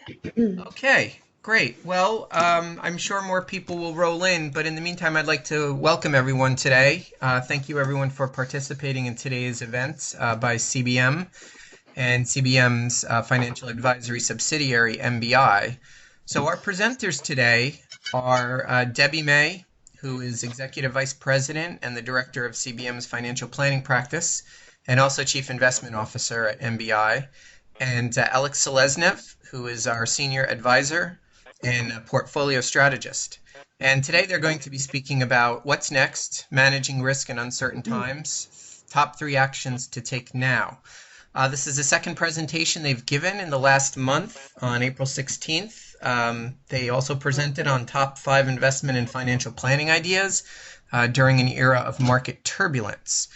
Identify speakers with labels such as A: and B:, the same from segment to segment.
A: Okay, great. Well, I'm sure more people will roll in, but in the meantime, I'd like to welcome everyone today. Thank you, everyone, for participating in today's event by CBM and CBM's financial advisory subsidiary, MBI. So, our presenters today are Debbie May, who is Executive Vice President and the Director of CBM's Financial Planning Practice, and also Chief Investment Officer at MBI, and Alex Seleznev, who is our Senior Advisor and Portfolio Strategist. And today they're going to be speaking about what's next, managing risk in uncertain times, top 3 actions to take now. This is the second presentation they've given in the last month on April 16th. They also presented on top 5 investment and financial planning ideas during an era of market turbulence.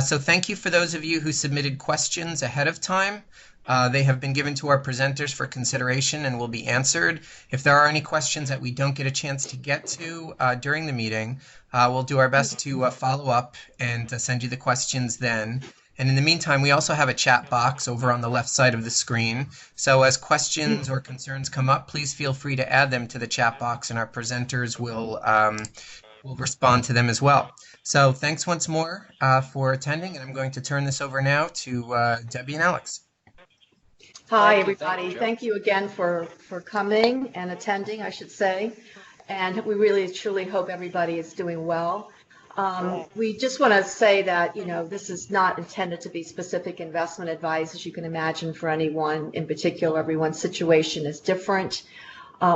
A: So thank you for those of you who submitted questions ahead of time. They have been given to our presenters for consideration and will be answered. If there are any questions that we don't get a chance to get to during the meeting, we'll do our best to follow up and send you the questions then. And in the meantime, we also have a chat box over on the left side of the screen. So as questions or concerns come up, please feel free to add them to the chat box and our presenters will respond to them as well. So thanks once more for attending, and I'm going to turn this over now to Debbie and Alex.
B: Hi, everybody. Thank you again for coming and attending, I should say. And we really, truly hope everybody is doing well. We just want to say that, this is not intended to be specific investment advice, as you can imagine, for anyone in particular. Everyone's situation is different.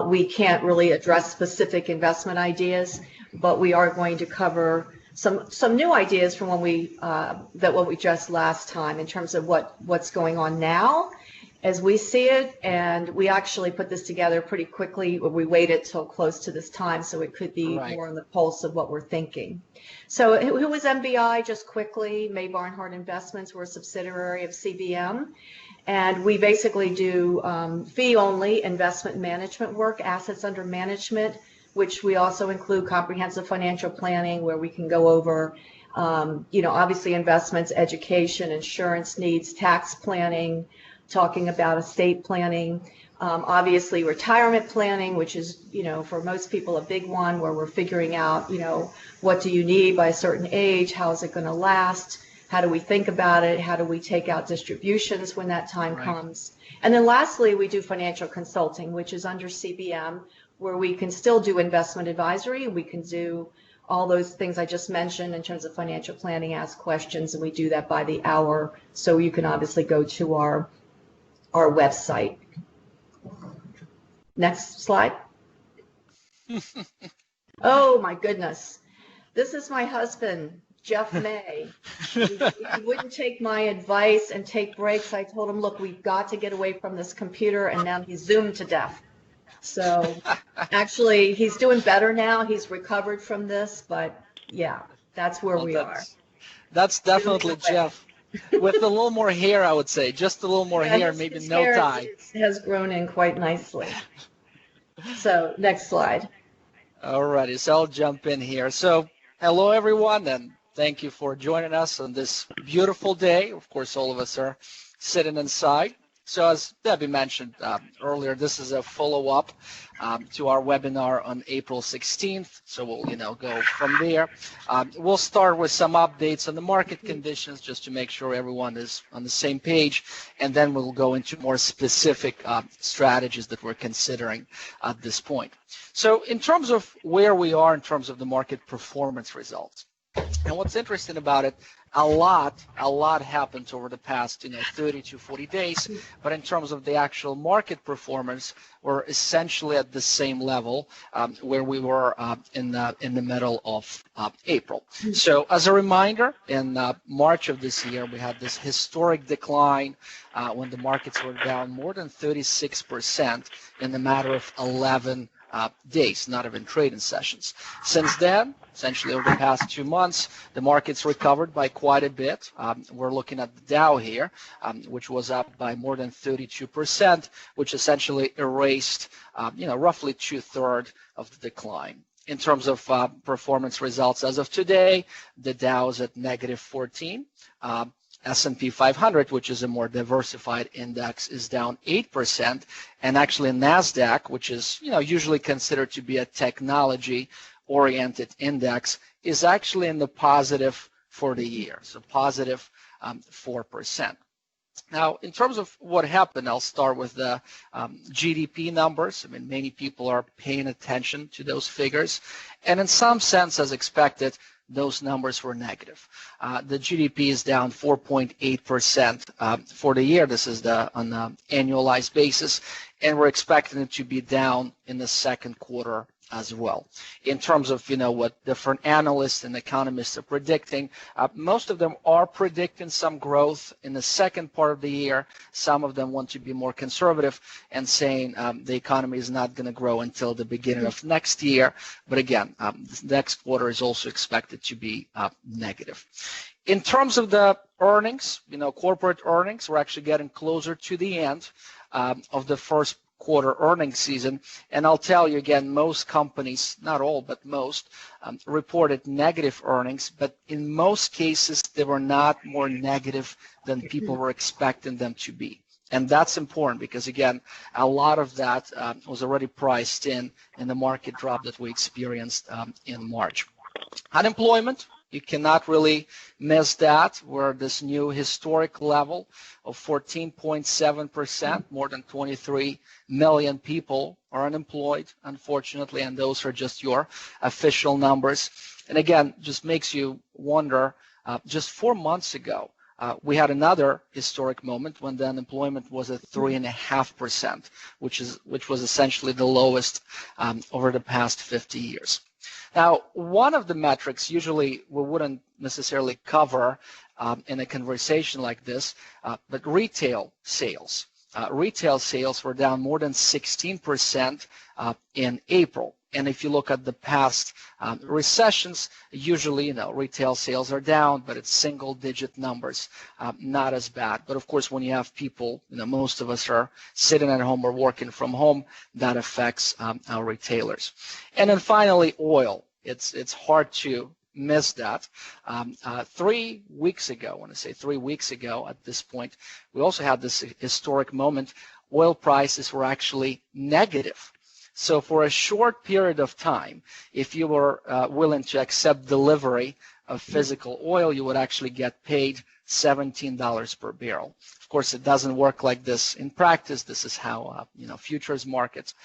B: We can't really address specific investment ideas, but we are going to cover some new ideas from what we addressed last time in terms of what's going on now as we see it. And we actually put this together pretty quickly. We waited till close to this time so it could be more on the pulse of what we're thinking. So who is MBI? Just quickly, May Barnhart Investments. We're a subsidiary of CBM. And we basically do fee-only investment management work, assets under management, which we also include comprehensive financial planning, where we can go over, obviously investments, education, insurance needs, tax planning, talking about estate planning, obviously retirement planning, which is, for most people a big one, where we're figuring out, what do you need by a certain age? How is it going to last? How do we think about it? How do we take out distributions when that time comes? And then lastly, we do financial consulting, which is under CBM, where we can still do investment advisory. We can do all those things I just mentioned in terms of financial planning, ask questions, and we do that by the hour. So you can obviously go to our website. Next slide. Oh my goodness. This is my husband, Jeff May. He wouldn't take my advice and take breaks. I told him, look, we've got to get away from this computer, and now he's zoomed to death. So actually, he's doing better now. He's recovered from this, but yeah, that's where we are.
C: That's definitely Jeff. With a little more hair, I would say. Just a little more hair, maybe no hair tie.
B: Has grown in quite nicely. So next slide.
C: Alrighty, so I'll jump in here. So hello, everyone, and thank you for joining us on this beautiful day. Of course, all of us are sitting inside. So as Debbie mentioned earlier, this is a follow-up to our webinar on April 16th. So we'll, go from there. We'll start with some updates on the market conditions just to make sure everyone is on the same page. And then we'll go into more specific strategies that we're considering at this point. So in terms of where we are in terms of the market performance results, and what's interesting about it, a lot happened over the past 30 to 40 days, but in terms of the actual market performance, we're essentially at the same level where we were in the middle of April. So as a reminder, in March of this year, we had this historic decline when the markets were down more than 36% in the matter of 11 days, not even trading sessions. Since then, essentially over the past 2 months, the market's recovered by quite a bit. We're looking at the Dow here, which was up by more than 32%, which essentially erased, roughly 2/3 of the decline. In terms of performance results as of today, the Dow is at -14. S&P 500, which is a more diversified index, is down 8%, and actually NASDAQ, which is usually considered to be a technology-oriented index, is actually in the positive for the year, so positive 4%. Now, in terms of what happened, I'll start with the GDP numbers. I mean, many people are paying attention to those figures, and in some sense, as expected, those numbers were negative. The GDP is down 4.8% for the year. This is on an annualized basis, and we're expecting it to be down in the second quarter as well. In terms of what different analysts and economists are predicting, most of them are predicting some growth in the second part of the year. Some of them want to be more conservative and saying the economy is not going to grow until the beginning of next year. But again, the next quarter is also expected to be negative. In terms of the earnings, corporate earnings, we're actually getting closer to the end of the first quarter earnings season, and I'll tell you again, most companies, not all but most, reported negative earnings, but in most cases they were not more negative than people were expecting them to be. And that's important because again, a lot of that was already priced in the market drop that we experienced in March. Unemployment, you cannot really miss that. We're at this new historic level of 14.7%. More than 23 million people are unemployed, unfortunately, and those are just your official numbers. And again, just makes you wonder, just 4 months ago, we had another historic moment when the unemployment was at 3.5%, which was essentially the lowest over the past 50 years. Now, one of the metrics usually we wouldn't necessarily cover in a conversation like this, but retail sales. Retail sales were down more than 16% in April. And if you look at the past recessions, usually, retail sales are down, but it's single-digit numbers, not as bad. But of course, when you have people, most of us are sitting at home or working from home, that affects our retailers. And then finally, oil. It's hard to miss that. 3 weeks ago, I want to say 3 weeks ago at this point, we also had this historic moment. Oil prices were actually negative. So for a short period of time, if you were willing to accept delivery of physical oil, you would actually get paid $17 per barrel. Of course, it doesn't work like this in practice. This is how futures markets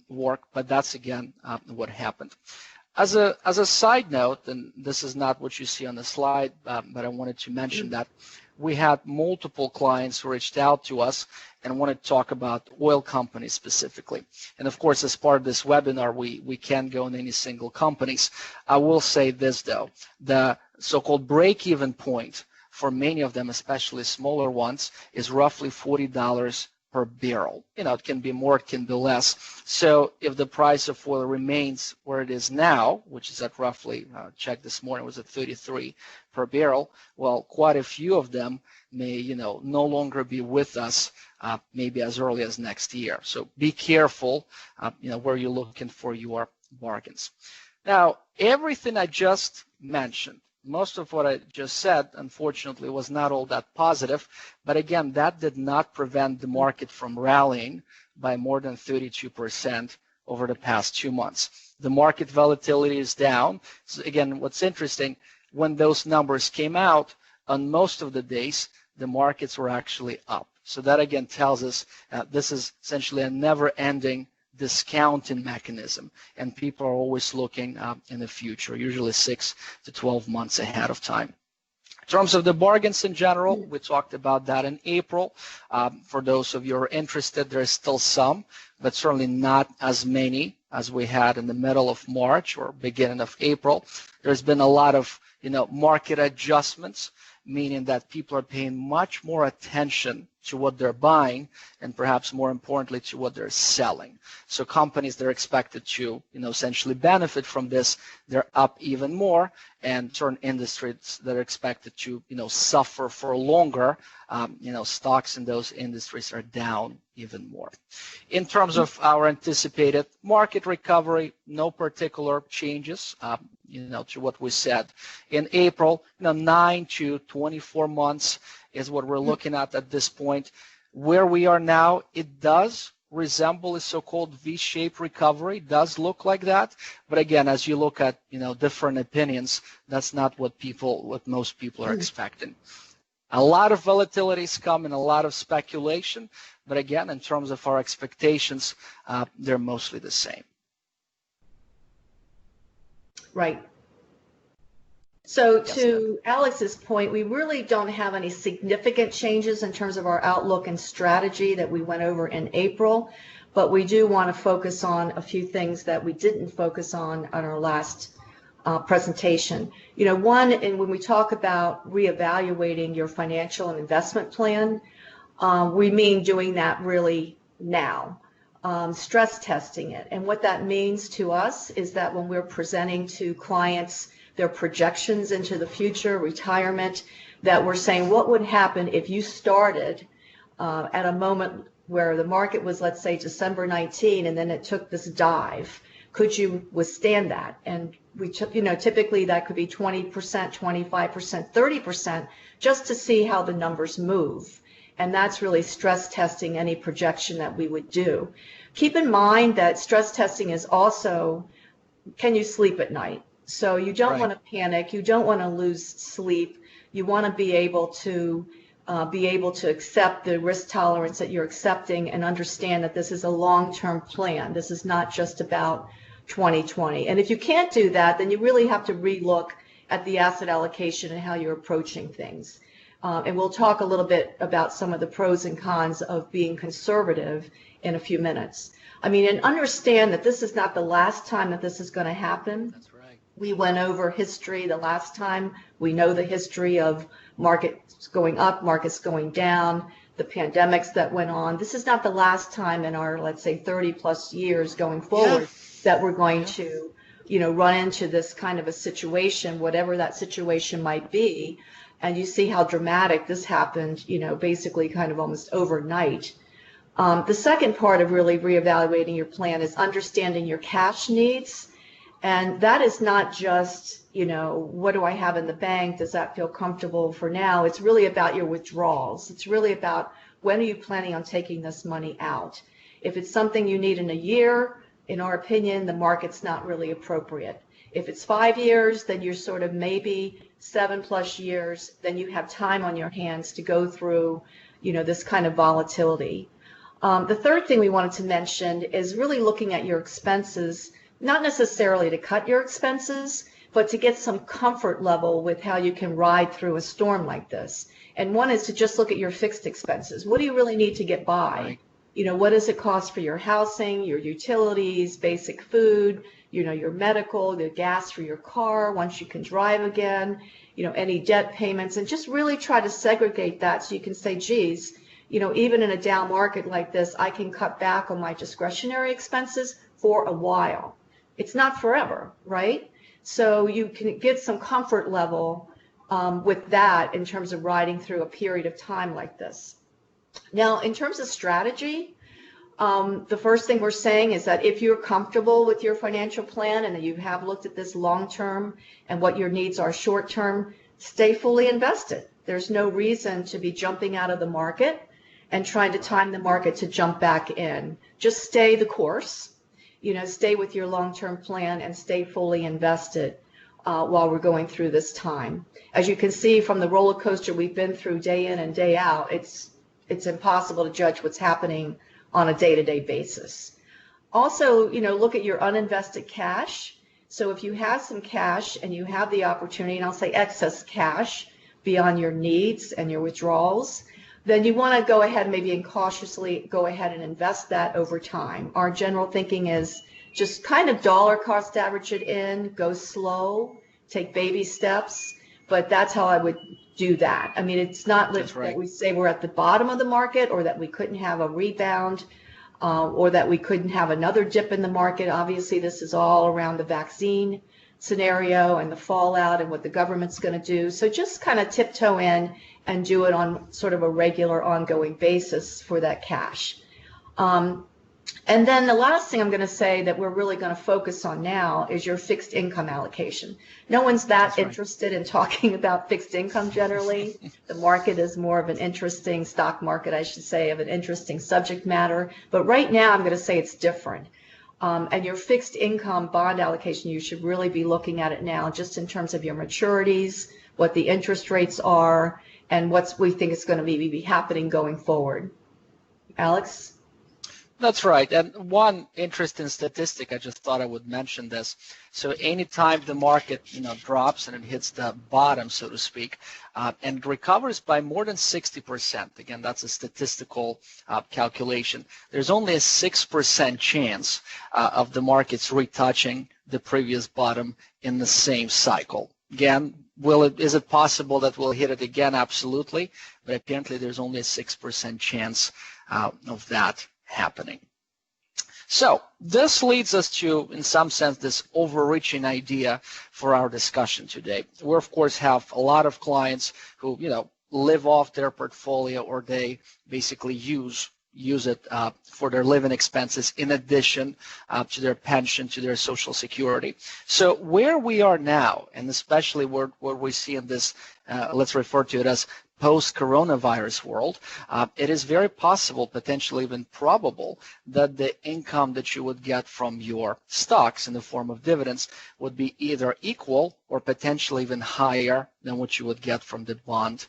C: work, but that's again what happened. As a side note, and this is not what you see on the slide, but I wanted to mention that we had multiple clients who reached out to us and wanted to talk about oil companies specifically. And of course, as part of this webinar, we can't go in any single companies. I will say this though, the so-called break-even point for many of them, especially smaller ones, is roughly $40 per barrel. It can be more, it can be less. So if the price of oil remains where it is now, which is at roughly, checked this morning, was at 33 per barrel, well, quite a few of them may, no longer be with us, maybe as early as next year. So be careful, where you're looking for your bargains. Now, everything I just mentioned, most of what I just said, unfortunately, was not all that positive. But again, that did not prevent the market from rallying by more than 32% over the past 2 months. The market volatility is down. So again, what's interesting, when those numbers came out, on most of the days, the markets were actually up. So that again tells us this is essentially a never-ending discounting mechanism, and people are always looking in the future, usually 6 to 12 months ahead of time. In terms of the bargains in general, we talked about that in April. For those of you who are interested, there is still some, but certainly not as many as we had in the middle of March or beginning of April. There's been a lot of market adjustments, meaning that people are paying much more attention to what they're buying and perhaps more importantly to what they're selling. So companies that are expected to essentially benefit from this, they're up even more, and certain industries that are expected to suffer for longer, stocks in those industries are down even more. In terms of our anticipated market recovery, no particular changes to what we said in April. 9 to 24 months is what we're looking at this point. Where we are now, it does resemble a so-called V-shaped recovery, does look like that. But again, as you look at, different opinions, that's not what most people are expecting. A lot of volatility is coming, a lot of speculation, but again, in terms of our expectations, they're mostly the same.
B: Right. So to Alex's point, we really don't have any significant changes in terms of our outlook and strategy that we went over in April, but we do want to focus on a few things that we didn't focus on our last presentation. One, and when we talk about reevaluating your financial and investment plan, we mean doing that really now, stress testing it. And what that means to us is that when we're presenting to clients their projections into the future, retirement, that we're saying what would happen if you started at a moment where the market was, let's say, December 19, and then it took this dive. Could you withstand that? And we, typically that could be 20%, 25%, 30%, just to see how the numbers move. And that's really stress testing any projection that we would do. Keep in mind that stress testing is also, can you sleep at night? So you don't want to panic. You don't want to lose sleep. You want to be able to accept the risk tolerance that you're accepting and understand that this is a long-term plan. This is not just about 2020. And if you can't do that, then you really have to relook at the asset allocation and how you're approaching things. And we'll talk a little bit about some of the pros and cons of being conservative in a few minutes. I mean, and understand that this is not the last time that this is going to happen.
C: That's right.
B: We went over history the last time. We know the history of markets going up, markets going down, the pandemics that went on. This is not the last time in our, let's say, 30 plus years going forward that we're going to, run into this kind of a situation, whatever that situation might be. And you see how dramatic this happened, basically kind of almost overnight. The second part of really reevaluating your plan is understanding your cash needs. And that is not just, what do I have in the bank? Does that feel comfortable for now? It's really about your withdrawals. It's really about when are you planning on taking this money out? If it's something you need in a year, in our opinion, the market's not really appropriate. If it's 5 years, then you're sort of maybe 7+ years, then you have time on your hands to go through, this kind of volatility. The third thing we wanted to mention is really looking at your expenses, not necessarily to cut your expenses, but to get some comfort level with how you can ride through a storm like this. And one is to just look at your fixed expenses. What do you really need to get by? What does it cost for your housing, your utilities, basic food, your medical, the gas for your car once you can drive again, any debt payments, and just really try to segregate that so you can say, geez, even in a down market like this, I can cut back on my discretionary expenses for a while. It's not forever, right? So you can get some comfort level with that in terms of riding through a period of time like this. Now, in terms of strategy, the first thing we're saying is that if you're comfortable with your financial plan and that you have looked at this long-term and what your needs are short-term, stay fully invested. There's no reason to be jumping out of the market and trying to time the market to jump back in. Just stay the course. Stay with your long-term plan and stay fully invested while we're going through this time. As you can see from the roller coaster we've been through day in and day out, it's impossible to judge what's happening on a day-to-day basis. Also, look at your uninvested cash. So if you have some cash and you have the opportunity, and I'll say excess cash beyond your needs and your withdrawals, then you want to go ahead maybe and cautiously go ahead and invest that over time. Our general thinking is just kind of dollar cost average it in, go slow, take baby steps, but that's how I would do that. I mean, it's not that we say we're at the bottom of the market or that we couldn't have a rebound or that we couldn't have another dip in the market. Obviously, this is all around the vaccine scenario and the fallout and what the government's going to do. So just kind of tiptoe in and do it on sort of a regular ongoing basis for that cash. And then the last thing I'm going to say that we're really going to focus on now is your fixed income allocation. No one's that interested in talking about fixed income generally. The market is more of an interesting stock market, I should say, of an interesting subject matter. But right now, I'm going to say it's different. And your fixed income bond allocation, you should really be looking at it now just in terms of your maturities, what the interest rates are, and what we think is going to be happening going forward. Alex?
C: That's right. And one interesting statistic, I just thought I would mention this. So anytime the market, drops and it hits the bottom, so to speak, and recovers by more than 60%, again, that's a statistical calculation, there's only a 6% chance of the markets retouching the previous bottom in the same cycle. Again, is it possible that we'll hit it again? Absolutely. But apparently there's only a 6% chance of that happening. So this leads us to, in some sense, this overreaching idea for our discussion today. We, of course, have a lot of clients who, live off their portfolio, or they basically use it for their living expenses in addition to their pension, to their Social Security. So where we are now, and especially where we see in this, let's refer to it as post-coronavirus world, it is very possible, potentially even probable, that the income that you would get from your stocks in the form of dividends would be either equal or potentially even higher than what you would get from the bond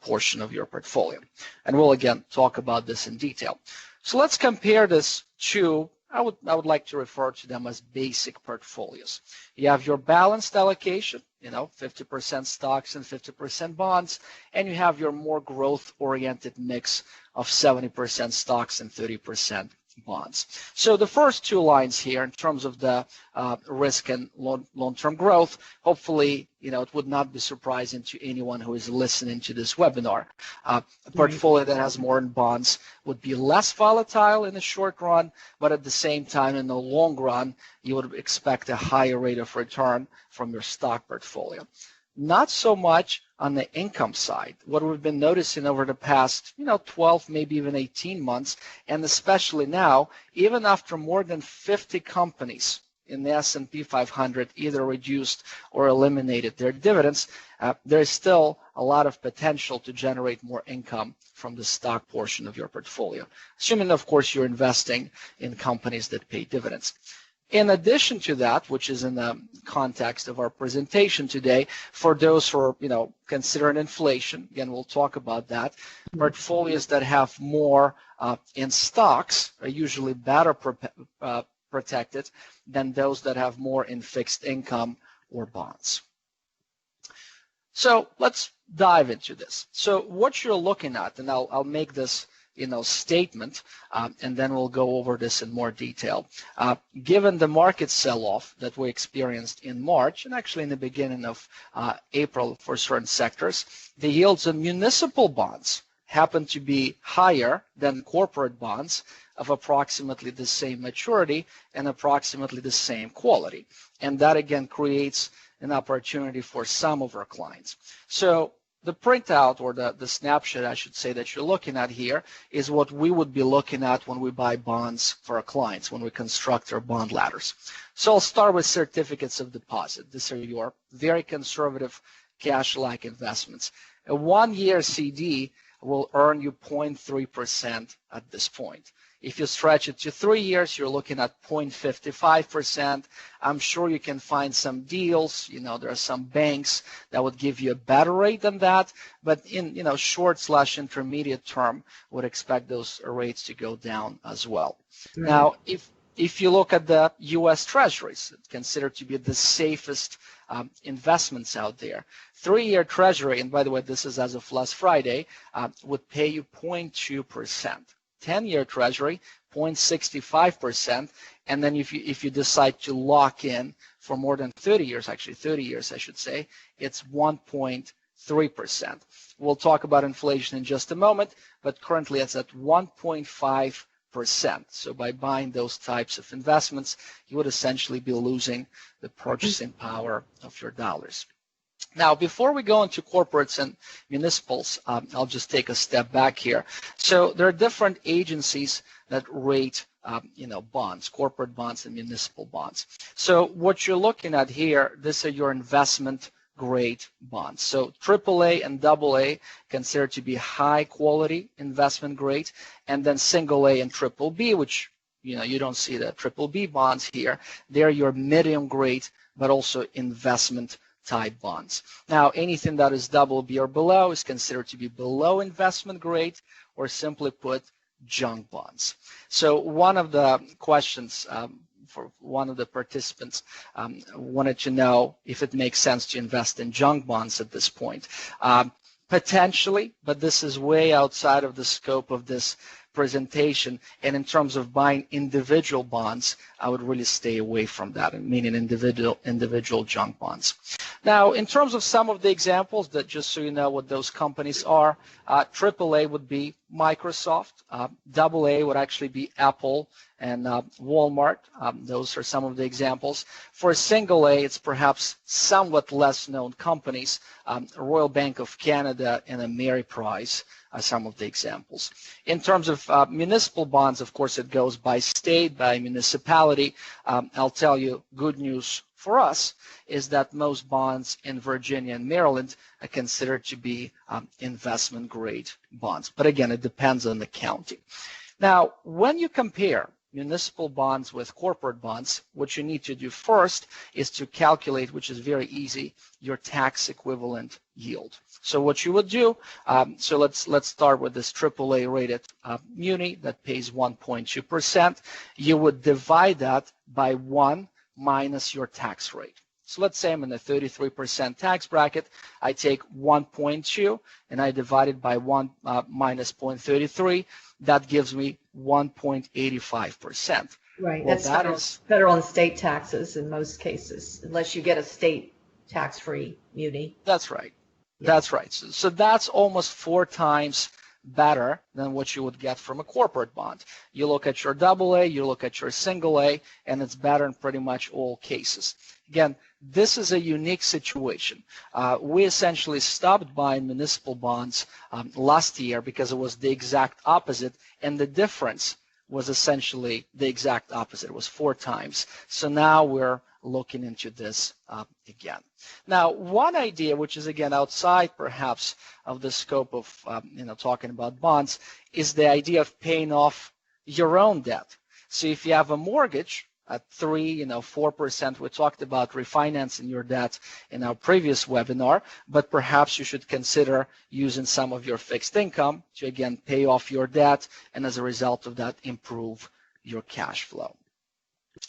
C: portion of your portfolio. And we'll again talk about this in detail. So let's compare this to, I would like to refer to them as basic portfolios. You have your balanced allocation, 50% stocks and 50% bonds, and you have your more growth-oriented mix of 70% stocks and 30% bonds. So the first two lines here, in terms of the risk and long-term growth, hopefully, it would not be surprising to anyone who is listening to this webinar. A portfolio that has more in bonds would be less volatile in the short run, but at the same time, in the long run, you would expect a higher rate of return from your stock portfolio. Not so much on the income side. What we've been noticing over the past, 12, maybe even 18 months, and especially now, even after more than 50 companies in the S&P 500 either reduced or eliminated their dividends, there is still a lot of potential to generate more income from the stock portion of your portfolio, assuming, of course, you're investing in companies that pay dividends. In addition to that, which is in the context of our presentation today, for those who are, considering inflation, again, we'll talk about that, portfolios that have more in stocks are usually better protected than those that have more in fixed income or bonds. So let's dive into this. So what you're looking at, and I'll make this statement, and then we'll go over this in more detail. Given the market sell-off that we experienced in March, and actually in the beginning of April for certain sectors, the yields on municipal bonds happen to be higher than corporate bonds of approximately the same maturity and approximately the same quality. And that, again, creates an opportunity for some of our clients. So the printout, or the snapshot, I should say, that you're looking at here is what we would be looking at when we buy bonds for our clients, when we construct our bond ladders. So I'll start with certificates of deposit. These are your very conservative cash-like investments. A one-year CD will earn you 0.3% at this point. If you stretch it to 3 years, you're looking at 0.55%. I'm sure you can find some deals. There are some banks that would give you a better rate than that. But in short/intermediate term, would expect those rates to go down as well. Mm-hmm. Now, if you look at the U.S. Treasuries, it's considered to be the safest investments out there. 3-year Treasury, and by the way, this is as of last Friday, would pay you 0.2%. 10-year Treasury, 0.65%, and then if you decide to lock in for more than 30 years, actually 30 years I should say, it's 1.3%. We'll talk about inflation in just a moment, but currently it's at 1.5%. So by buying those types of investments, you would essentially be losing the purchasing power of your dollars. Now, before we go into corporates and municipals, I'll just take a step back here. So there are different agencies that rate, bonds, corporate bonds and municipal bonds. So what you're looking at here, these are your investment grade bonds. So AAA and AA considered to be high quality investment grade, and then single A and triple B, which you don't see the triple B bonds here. They're your medium grade, but also investment type bonds. Now, anything that is double B or below is considered to be below investment grade, or simply put, junk bonds. So one of the questions for one of the participants wanted to know if it makes sense to invest in junk bonds at this point. Potentially, but this is way outside of the scope of this presentation, and in terms of buying individual bonds, I would really stay away from that, meaning individual junk bonds. Now, in terms of some of the examples, that just so you know what those companies are, AAA would be Microsoft, AA would actually be Apple and Walmart. Those are some of the examples. For single A, it's perhaps somewhat less known companies, Royal Bank of Canada and Ameriprise are some of the examples. In terms of municipal bonds, of course, it goes by state, by municipality. I'll tell you, good news for us is that most bonds in Virginia and Maryland are considered to be investment grade bonds. But again, it depends on the county. Now, when you compare municipal bonds with corporate bonds, what you need to do first is to calculate, which is very easy, your tax equivalent yield. So what you would do, so let's start with this AAA rated muni that pays 1.2%. You would divide that by 1 minus your tax rate. So let's say I'm in the 33% tax bracket. I take 1.2 and I divide it by 1 minus 0.33. That gives me 1.85%.
B: Right,
C: Well,
B: that's federal and state taxes in most cases, unless you get a state tax-free muni.
C: That's right.
B: Yeah.
C: That's right. So that's almost 4 times better than what you would get from a corporate bond. You look at your AA, you look at your single A, and it's better in pretty much all cases. Again, this is a unique situation. We essentially stopped buying municipal bonds last year because it was the exact opposite, and the difference was essentially the exact opposite. It was 4 times. So now we're looking into this again. Now, one idea, which is again outside perhaps of the scope of talking about bonds, is the idea of paying off your own debt. So if you have a mortgage at 4%, we talked about refinancing your debt in our previous webinar, but perhaps you should consider using some of your fixed income to again pay off your debt, and as a result of that, improve your cash flow.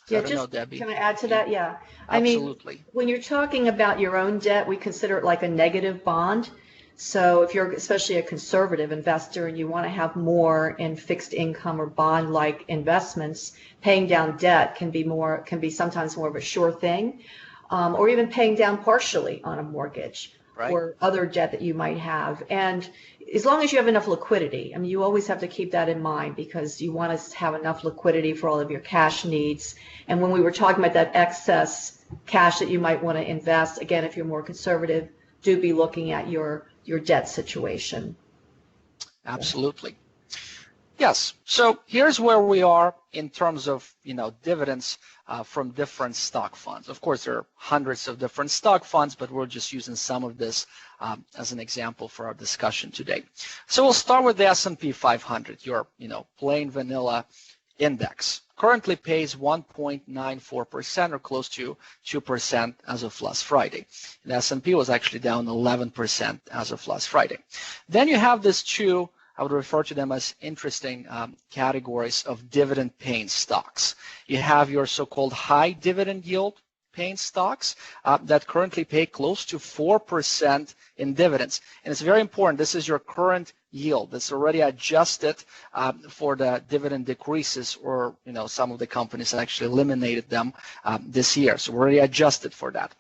C: So
B: Yeah,
C: I don't know, Debbie.
B: can I add to that? Yeah.
C: Absolutely.
B: I mean, when you're talking about your own debt, we consider it like a negative bond. So if you're especially a conservative investor and you want to have more in fixed income or bond-like investments, paying down debt can be sometimes more of a sure thing, or even paying down partially on a mortgage. Right. Or other debt that you might have. And as long as you have enough liquidity, I mean, you always have to keep that in mind because you want to have enough liquidity for all of your cash needs. And when we were talking about that excess cash that you might want to invest, again, if you're more conservative, do be looking at your debt situation.
C: Absolutely. Yes. So here's where we are in terms of, dividends from different stock funds. Of course, there are hundreds of different stock funds, but we're just using some of this as an example for our discussion today. So we'll start with the S&P 500, your, plain vanilla index. Currently pays 1.94% or close to 2% as of last Friday. The S&P was actually down 11% as of last Friday. Then you have these two, I would refer to them as interesting categories of dividend-paying stocks. You have your so-called high dividend yield paying stocks that currently pay close to 4% in dividends. And it's very important, this is your current yield that's already adjusted for the dividend decreases, or some of the companies actually eliminated them this year. So we're already adjusted for that.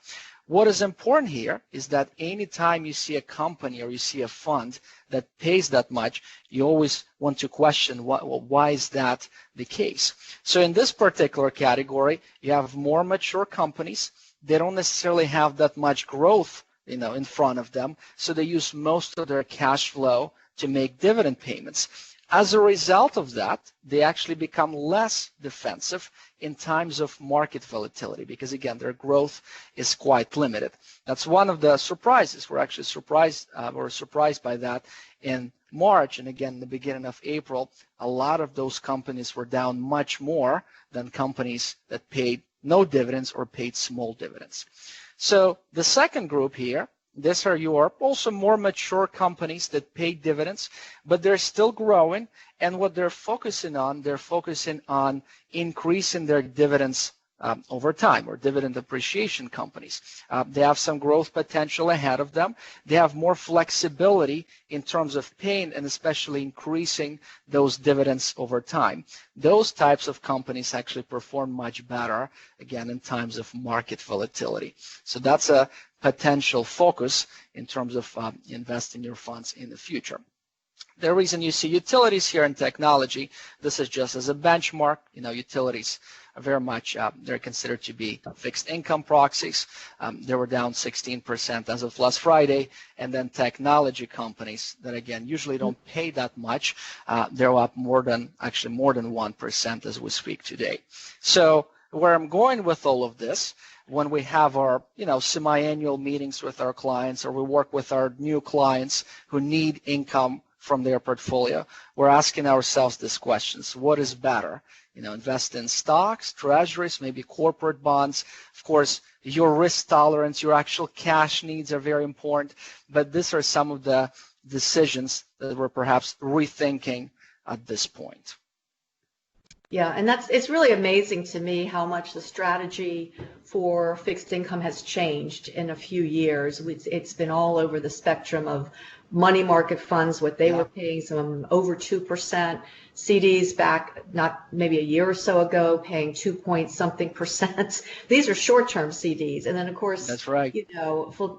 C: What is important here is that anytime you see a company or you see a fund that pays that much, you always want to question why is that the case. So in this particular category, you have more mature companies. They don't necessarily have that much growth in front of them, so they use most of their cash flow to make dividend payments. As a result of that, they actually become less defensive in times of market volatility because, again, their growth is quite limited. That's one of the surprises. We're actually surprised by that in March, and again, the beginning of April, a lot of those companies were down much more than companies that paid no dividends or paid small dividends. So the second group here, these are your also more mature companies that pay dividends, but they're still growing. And what they're focusing on increasing their dividends over time, or dividend appreciation companies. They have some growth potential ahead of them. They have more flexibility in terms of paying and especially increasing those dividends over time. Those types of companies actually perform much better, again, in times of market volatility. So that's a potential focus in terms of investing your funds in the future. The reason you see utilities here in technology, this is just as a benchmark. Utilities are very much, they're considered to be fixed income proxies. They were down 16% as of last Friday. And then technology companies that, again, usually don't pay that much, they're up more than 1% as we speak today. So where I'm going with all of this, when we have our semi-annual meetings with our clients, or we work with our new clients who need income from their portfolio, we're asking ourselves these questions. What is better? Invest in stocks, treasuries, maybe corporate bonds. Of course, your risk tolerance, your actual cash needs are very important, but these are some of the decisions that we're perhaps rethinking at this point.
B: Yeah, and it's really amazing to me how much the strategy for fixed income has changed in a few years. It's been all over the spectrum of money market funds, what they were paying, some over 2%, CDs back not maybe a year or so ago paying 2 point something percent. These are short-term CDs, and then of course,
C: that's right.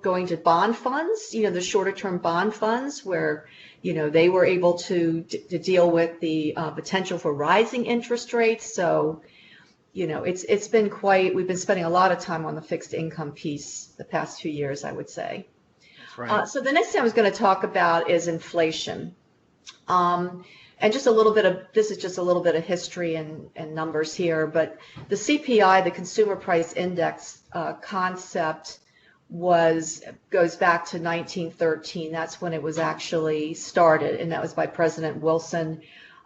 B: Going to bond funds, the shorter-term bond funds where they were able to deal with the potential for rising interest rates. So it's been we've been spending a lot of time on the fixed income piece the past few years, I would say.
C: Right.
B: So the next thing I was going to talk about is inflation. And just a little bit of, this is just a little bit of history and numbers here, but the CPI, the Consumer Price Index concept goes back to 1913. That's when it was actually started, and that was by President Wilson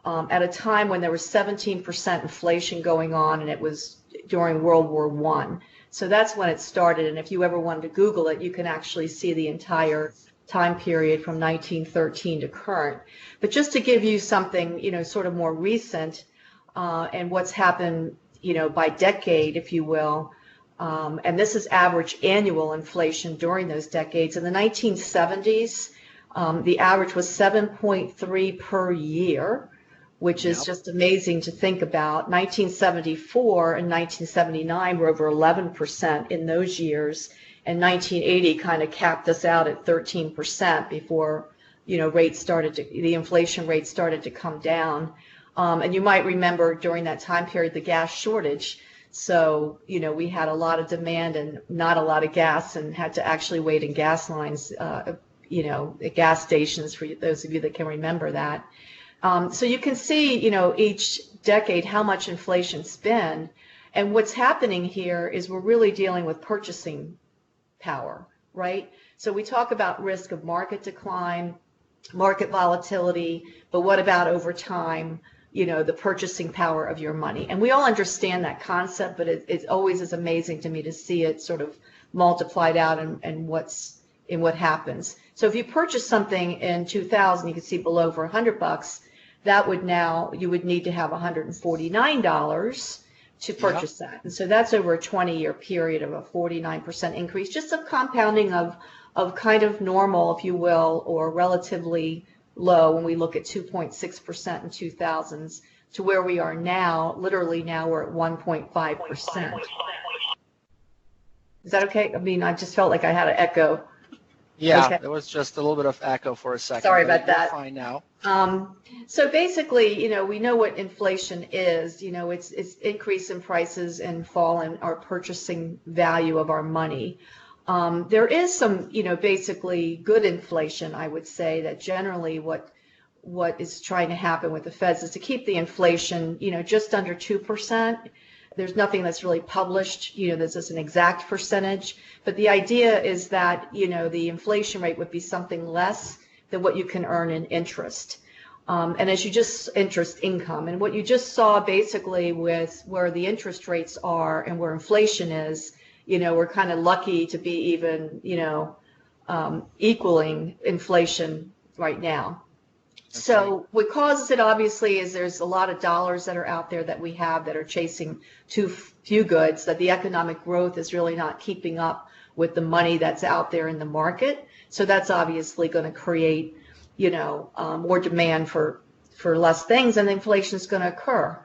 B: at a time when there was 17% inflation going on, and it was during World War I. So that's when it started, and if you ever wanted to Google it, you can actually see the entire time period from 1913 to current. But just to give you something, sort of more recent, and what's happened, by decade, if you will, and this is average annual inflation during those decades. In the 1970s, the average was 7.3 per year, which is just amazing to think about. 1974 and 1979 were over 11% in those years, and 1980 kind of capped us out at 13% before the inflation rate started to come down. And you might remember during that time period the gas shortage. So we had a lot of demand and not a lot of gas, and had to actually wait in gas lines, at gas stations, for those of you that can remember that. So you can see, each decade how much inflation's been, and what's happening here is we're really dealing with purchasing power, right? So we talk about risk of market decline, market volatility, but what about over time, the purchasing power of your money? And we all understand that concept, but it always is amazing to me to see it sort of multiplied out and what happens. So if you purchase something in 2000, you can see below for $100, you would need to have $149 to purchase that. And so that's over a 20-year period of a 49% increase, just a compounding of kind of normal, if you will, or relatively low when we look at 2.6% in 2000s to where we are now. Literally now we're at 1.5%. Is that okay? I mean, I just felt like I had an echo.
C: Yeah,
B: okay.
C: There was just a little bit of echo for a second.
B: Sorry about that.
C: Fine now.
B: So basically, we know what inflation is. It's increase in prices and fall in our purchasing value of our money. There is some, basically good inflation, I would say, that generally what is trying to happen with the Feds is to keep the inflation, just under 2%. There's nothing that's really published, this is an exact percentage, but the idea is that, the inflation rate would be something less than what you can earn in interest. And as you just interest income, and what you just saw basically with where the interest rates are and where inflation is, we're kind of lucky to be even, equaling inflation right now. So what causes it obviously is there's a lot of dollars that are out there that we have that are chasing too few goods, that the economic growth is really not keeping up with the money that's out there in the market. So that's obviously going to create, more demand for less things, and inflation is going to occur.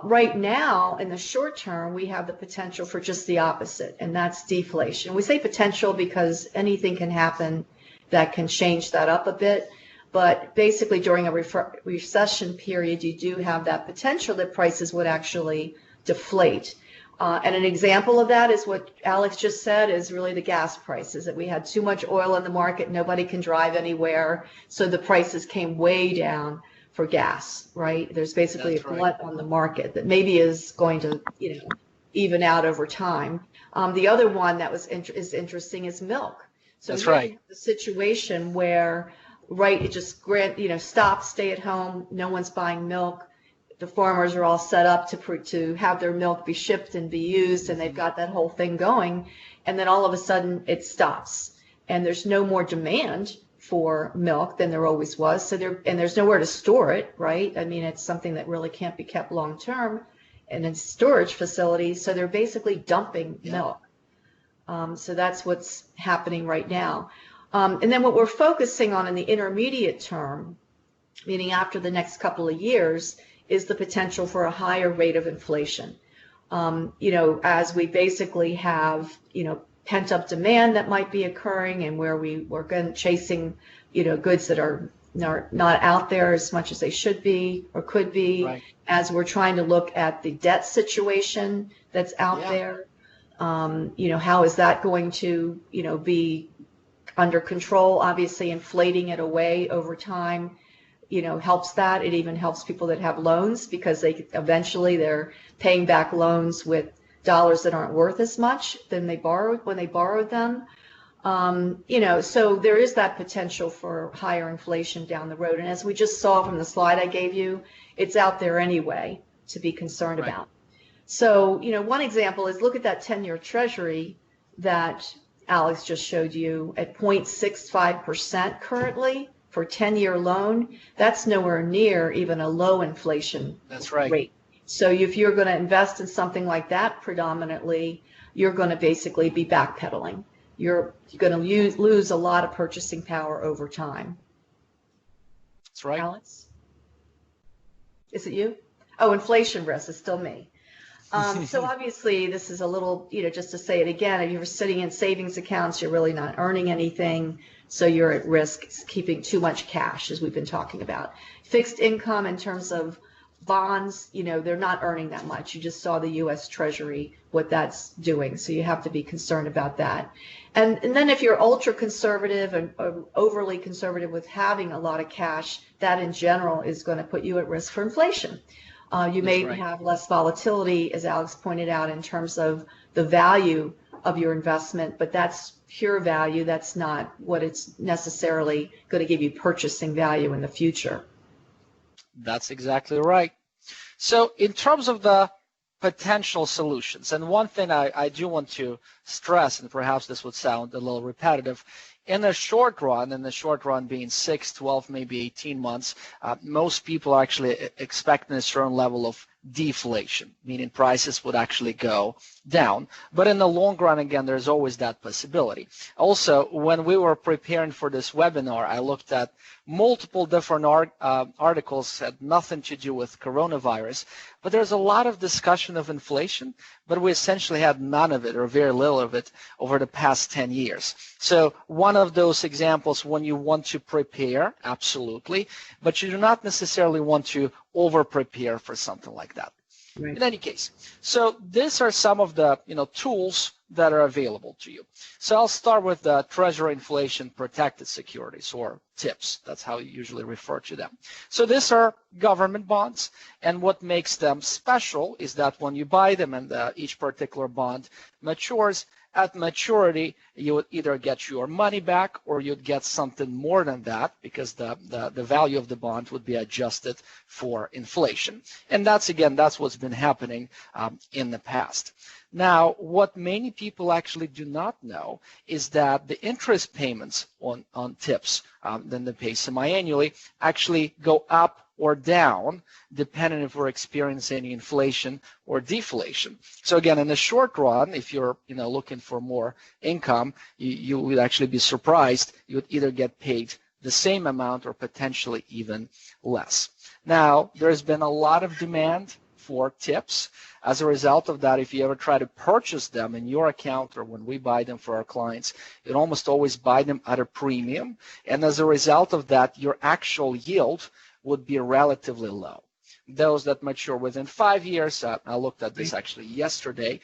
B: Right now, in the short term, we have the potential for just the opposite, and that's deflation. We say potential because anything can happen that can change that up a bit. But basically, during a recession period, you do have that potential that prices would actually deflate. And an example of that is what Alex just said, is really the gas prices, that we had too much oil in the market, nobody can drive anywhere, so the prices came way down for gas, right? There's basically a glut on the market that maybe is going to, even out over time. The other one that is interesting is milk. So
C: that's right.
B: The situation where it just stop, stay at home, no one's buying milk. The farmers are all set up to have their milk be shipped and be used, and they've got that whole thing going. And then all of a sudden it stops, and there's no more demand for milk than there always was. So there's nowhere to store it, right? I mean, it's something that really can't be kept long term and in storage facilities. So they're basically dumping milk. So that's what's happening right now. And then what we're focusing on in the intermediate term, meaning after the next couple of years, is the potential for a higher rate of inflation. As we basically have, pent-up demand that might be occurring, and where we're chasing, goods that are not out there as much as they should be or could be, right. As we're trying to look at the debt situation that's out there, how is that going to, be under control? Obviously, inflating it away over time, helps that. It even helps people that have loans, because they're paying back loans with dollars that aren't worth as much than they borrowed when they borrowed them. So there is that potential for higher inflation down the road. And as we just saw from the slide I gave you, it's out there anyway to be concerned about. So, one example is look at that 10-year Treasury that Alex just showed you at 0.65% currently for a 10-year loan. That's nowhere near even a low inflation rate. So if you're going to invest in something like that predominantly, you're going to basically be backpedaling. You're going to lose a lot of purchasing power over time.
C: That's right.
B: Alex? Is it you? Oh, inflation risk is still me. So obviously this is a little, just to say it again, if you're sitting in savings accounts, you're really not earning anything. So you're at risk keeping too much cash, as we've been talking about. Fixed income in terms of bonds, they're not earning that much. You just saw the U.S. Treasury, what that's doing. So you have to be concerned about that. And then if you're ultra conservative and overly conservative with having a lot of cash, that in general is going to put you at risk for inflation. You may have less volatility, as Alex pointed out, in terms of the value of your investment, but that's pure value. That's not what it's necessarily going to give you purchasing value in the future.
C: That's exactly right. So in terms of the potential solutions, and one thing I do want to stress, and perhaps this would sound a little repetitive, in the short run being 6, 12, maybe 18 months, most people are actually expecting a certain level of deflation, meaning prices would actually go down. But in the long run, again, there's always that possibility. Also, when we were preparing for this webinar, I looked at multiple different articles that had nothing to do with coronavirus, but there's a lot of discussion of inflation, but we essentially had none of it or very little of it over the past 10 years. So one of those examples when you want to prepare, absolutely, but you do not necessarily want to over-prepare for something like that. In any case, so these are some of the tools that are available to you. So I'll start with the Treasury inflation protected securities, or TIPS. That's how you usually refer to them. So these are government bonds, and what makes them special is that when you buy them and each particular bond matures, at maturity, you would either get your money back or you'd get something more than that, because the value of the bond would be adjusted for inflation. And that's what's been happening in the past. Now, what many people actually do not know is that the interest payments on TIPS, then they pay semi-annually, actually go up or down depending if we're experiencing any inflation or deflation. So again, in the short run, if you're looking for more income, you would actually be surprised. You would either get paid the same amount or potentially even less. Now, there's been a lot of demand for TIPS. As a result of that, if you ever try to purchase them in your account or when we buy them for our clients, you almost always buy them at a premium. And as a result of that, your actual yield would be relatively low. Those that mature within 5 years, I looked at this actually yesterday,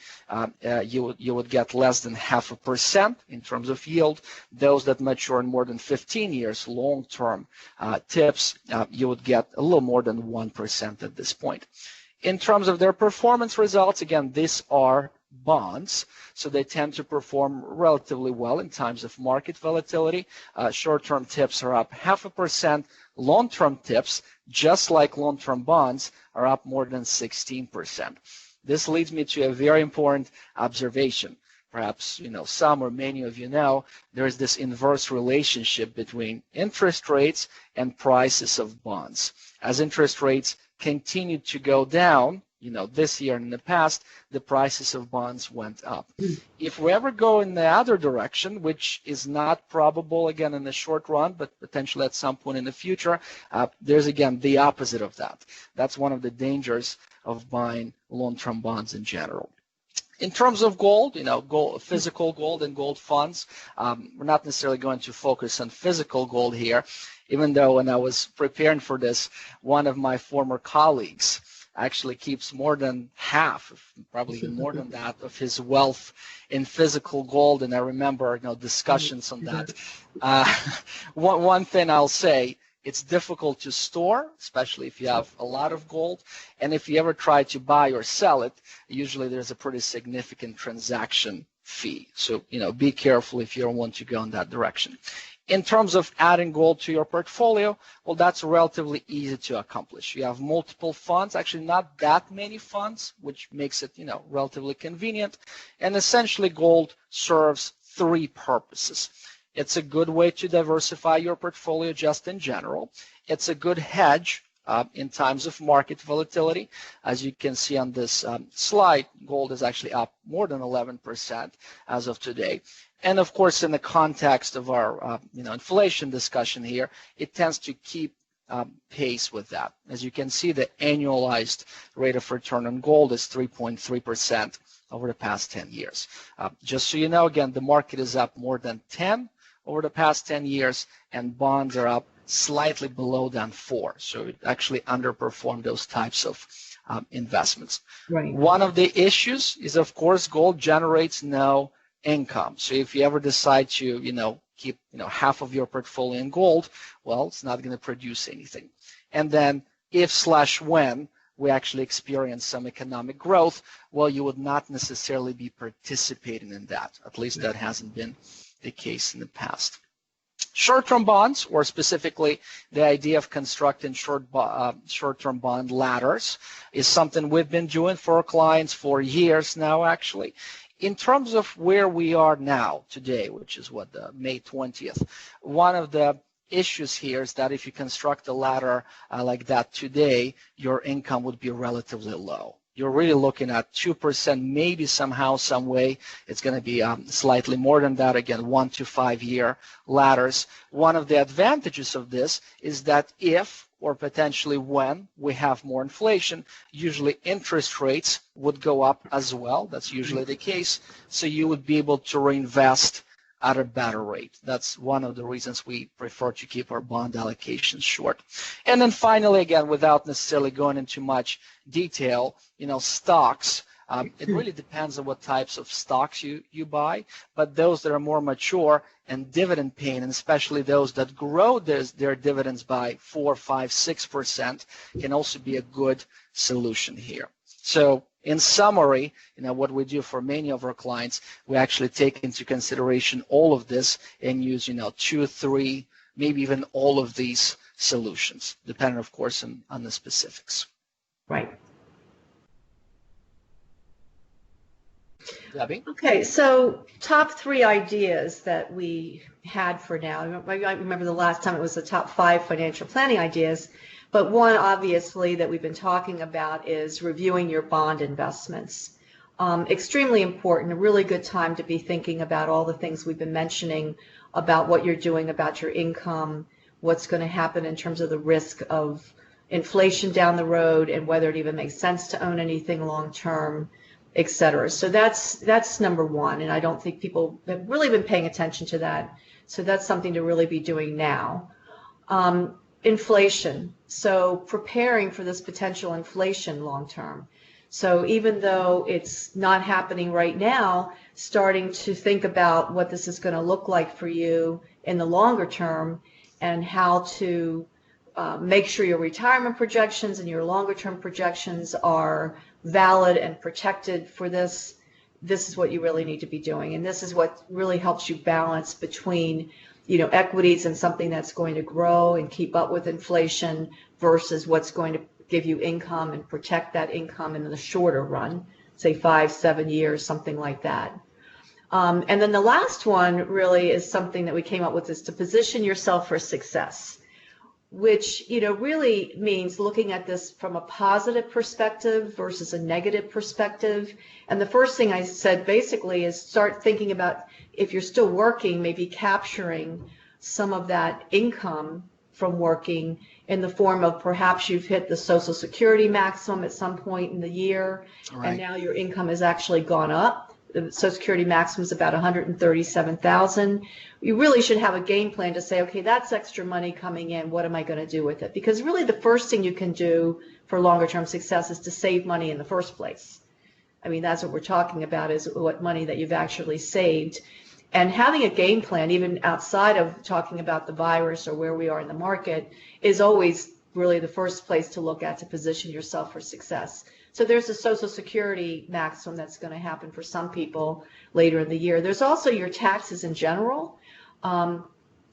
C: you would get less than 0.5% in terms of yield. Those that mature in more than 15 years, long-term TIPS, you would get a little more than 1% at this point. In terms of their performance results, again, these are bonds, so they tend to perform relatively well in times of market volatility. Short-term TIPS are up 0.5%. Long-term TIPS, just like long-term bonds, are up more than 16%. This leads me to a very important observation. Perhaps some or many of you know there is this inverse relationship between interest rates and prices of bonds. As interest rates continue to go down, this year and in the past, the prices of bonds went up. If we ever go in the other direction, which is not probable again in the short run, but potentially at some point in the future, there's again the opposite of that. That's one of the dangers of buying long-term bonds in general. In terms of gold, physical gold and gold funds, we're not necessarily going to focus on physical gold here, even though when I was preparing for this, one of my former colleagues actually keeps more than half, probably even more than that, of his wealth in physical gold, and I remember discussions on that. One thing I'll say, it's difficult to store, especially if you have a lot of gold, and if you ever try to buy or sell it, usually there's a pretty significant transaction fee. So be careful if you don't want to go in that direction. In terms of adding gold to your portfolio, well, that's relatively easy to accomplish. You have multiple funds, actually not that many funds, which makes it, relatively convenient. And essentially, gold serves three purposes. It's a good way to diversify your portfolio just in general. It's a good hedge in times of market volatility. As you can see on this slide, gold is actually up more than 11% as of today. And of course, in the context of our inflation discussion here, it tends to keep pace with that. As you can see, the annualized rate of return on gold is 3.3% over the past 10 years. Just so you know, again, the market is up more than 10 over the past 10 years, and bonds are up slightly below than 4. So it actually underperformed those types of investments. Right. One of the issues is, of course, gold generates no income. So if you ever decide to, keep, half of your portfolio in gold, well, it's not going to produce anything. And then if/when we actually experience some economic growth, well, you would not necessarily be participating in that. At least that hasn't been the case in the past. Short-term bonds, or specifically the idea of constructing short-term bond ladders, is something we've been doing for our clients for years now, actually. In terms of where we are now today, which is May 20th, one of the issues here is that if you construct a ladder like that today, your income would be relatively low. You're really looking at 2%, maybe somehow, some way. It's going to be slightly more than that, again, 1 to 5 year ladders. One of the advantages of this is that if, or potentially when, we have more inflation, usually interest rates would go up as well. That's usually the case. So you would be able to reinvest at a better rate. That's one of the reasons we prefer to keep our bond allocations short. And then finally, again, without necessarily going into much detail, stocks. It really depends on what types of stocks you buy, but those that are more mature and dividend paying, and especially those that grow their dividends by 4, 5, 6% can also be a good solution here. So in summary, what we do for many of our clients, we actually take into consideration all of this and use, 2, 3, maybe even all of these solutions, depending, of course, on the specifics.
B: Right.
C: Debbie?
B: Okay, so top 3 ideas that we had for now. I remember the last time it was the top 5 financial planning ideas, but one obviously that we've been talking about is reviewing your bond investments. Extremely important, a really good time to be thinking about all the things we've been mentioning about what you're doing about your income, what's going to happen in terms of the risk of inflation down the road, and whether it even makes sense to own anything long term, etc. So that's number one, and I don't think people have really been paying attention to that. So that's something to really be doing now. Inflation. So preparing for this potential inflation long term. So even though it's not happening right now, starting to think about what this is going to look like for you in the longer term, and how to make sure your retirement projections and your longer term projections are valid and protected for this. This is what you really need to be doing, and this is what really helps you balance between equities and something that's going to grow and keep up with inflation versus what's going to give you income and protect that income in the shorter run, say 5, 7 years, something like that. And then the last one really is something that we came up with, is to position yourself for success, which really means looking at this from a positive perspective versus a negative perspective. And the first thing I said basically is start thinking about, if you're still working, maybe capturing some of that income from working in the form of perhaps you've hit the Social Security maximum at some point in the year, right, and now your income has actually gone up. The Social Security maximum is about $137,000. You really should have a game plan to say, okay, that's extra money coming in. What am I going to do with it? Because really the first thing you can do for longer term success is to save money in the first place. I mean, that's what we're talking about, is what money that you've actually saved. And having a game plan, even outside of talking about the virus or where we are in the market, is always really the first place to look at to position yourself for success. So there's a Social Security maximum that's going to happen for some people later in the year. There's also your taxes in general.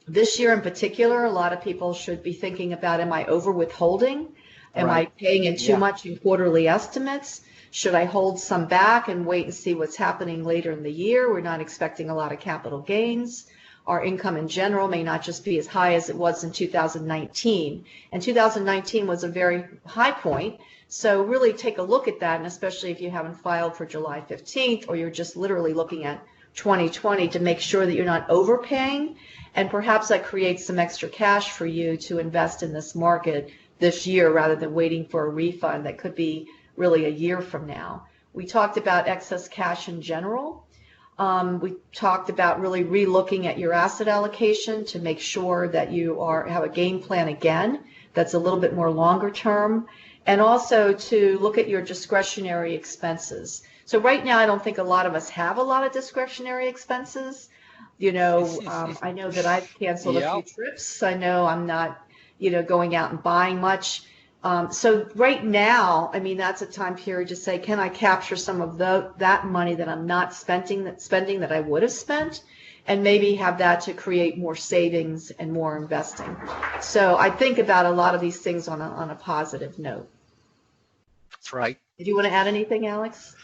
B: This year in particular, a lot of people should be thinking about, am I over withholding? Am I paying in too much in quarterly estimates? Should I hold some back and wait and see what's happening later in the year? We're not expecting a lot of capital gains. Our income in general may not just be as high as it was in 2019. And 2019 was a very high point. So really take a look at that, and especially if you haven't filed for July 15th, or you're just literally looking at 2020, to make sure that you're not overpaying. And perhaps that creates some extra cash for you to invest in this market this year, rather than waiting for a refund that could be really a year from now. We talked about excess cash in general. We talked about really re-looking at your asset allocation to make sure that you have a game plan again that's a little bit more longer term, and also to look at your discretionary expenses. So right now, I don't think a lot of us have a lot of discretionary expenses. I know that I've canceled a few trips. I know I'm not, going out and buying much. So right now, I mean, that's a time period to say, can I capture some of that money that I'm not spending that I would have spent, and maybe have that to create more savings and more investing. So I think about a lot of these things on a positive note.
C: That's right.
B: Did you want to add anything, Alex?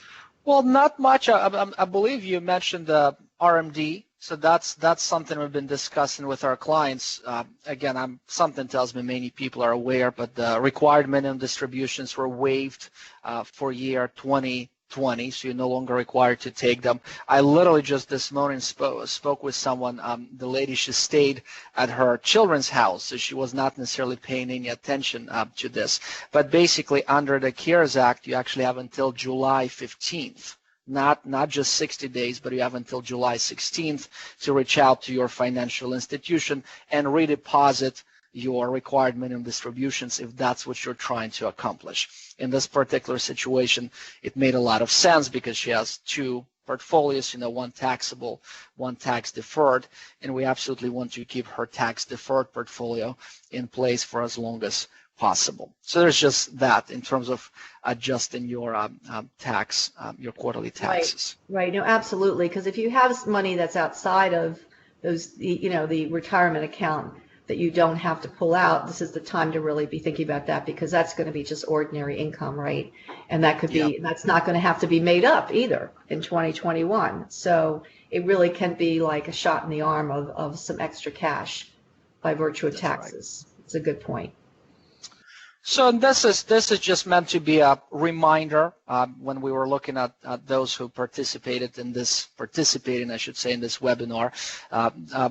C: Well, not much. I believe you mentioned the RMD. So that's something we've been discussing with our clients. Again, something tells me many people are aware, but the required minimum distributions were waived for year 2020, so you're no longer required to take them. I literally just this morning spoke with someone. The lady, she stayed at her children's house, so she was not necessarily paying any attention to this. But basically, under the CARES Act, you actually have until July 15th not just 60 days, but you have until July 16th to reach out to your financial institution and redeposit your required minimum distributions if that's what you're trying to accomplish. In this particular situation, it made a lot of sense because she has two portfolios, one taxable, one tax deferred, and we absolutely want to keep her tax deferred portfolio in place for as long as possible. So there's just that in terms of adjusting your tax, your quarterly taxes.
B: Right. No, absolutely. Because if you have money that's outside of those, the retirement account that you don't have to pull out, this is the time to really be thinking about that, because that's going to be just ordinary income, right? And that could be, that's not going to have to be made up either in 2021. So it really can be like a shot in the arm of some extra cash by virtue of taxes. Right. It's a good point.
C: So this is just meant to be a reminder when we were looking at those who participated in this webinar.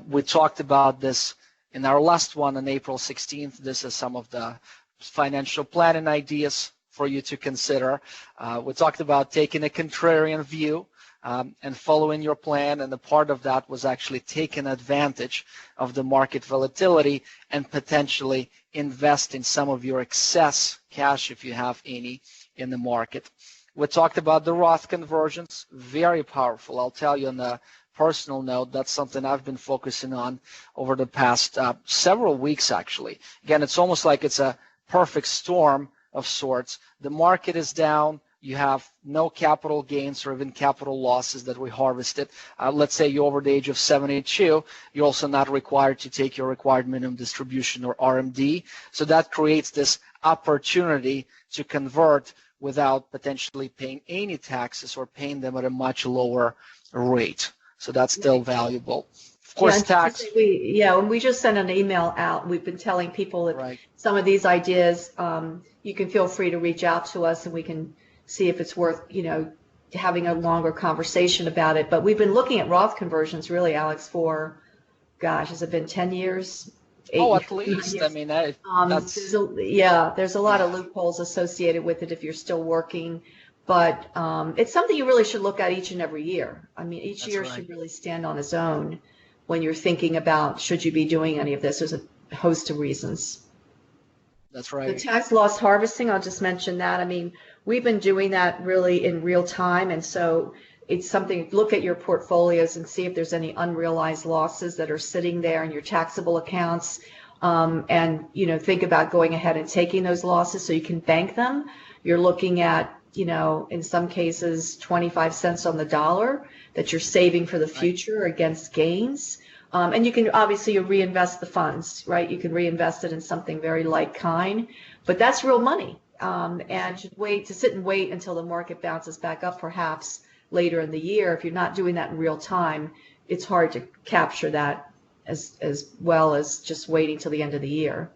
C: We talked about this in our last one on April 16th. This is some of the financial planning ideas for you to consider. We talked about taking a contrarian view and following your plan, and a part of that was actually taking advantage of the market volatility and potentially investing some of your excess cash, if you have any, in the market. We talked about the Roth conversions, very powerful. I'll tell you on a personal note, that's something I've been focusing on over the past several weeks, actually. Again, it's almost like it's a perfect storm of sorts. The market is down. You have no capital gains or even capital losses that we harvested. Let's say you're over the age of 72. You're also not required to take your required minimum distribution or RMD. So that creates this opportunity to convert without potentially paying any taxes or paying them at a much lower rate. So that's still valuable. Of course, tax.
B: When we just sent an email out, we've been telling people that some of these ideas, you can feel free to reach out to us and we can see if it's worth, having a longer conversation about it. But we've been looking at Roth conversions really, Alex, for, gosh, has it been 10 years?
C: At least. Years? I mean, that's...
B: there's a lot of loopholes associated with it if you're still working. But it's something you really should look at each and every year. I mean, each year should really stand on its own when you're thinking about should you be doing any of this. There's a host of reasons.
C: That's right.
B: The tax loss harvesting, I'll just mention that. I mean, we've been doing that really in real time, and so it's something, look at your portfolios and see if there's any unrealized losses that are sitting there in your taxable accounts, and think about going ahead and taking those losses so you can bank them. You're looking at, in some cases 25 cents on the dollar that you're saving for the future against gains. And you can obviously reinvest the funds, right? You can reinvest it in something very like kind, but that's real money. And should sit and wait until the market bounces back up perhaps later in the year. If you're not doing that in real time, it's hard to capture that as well as just waiting till the end of the year.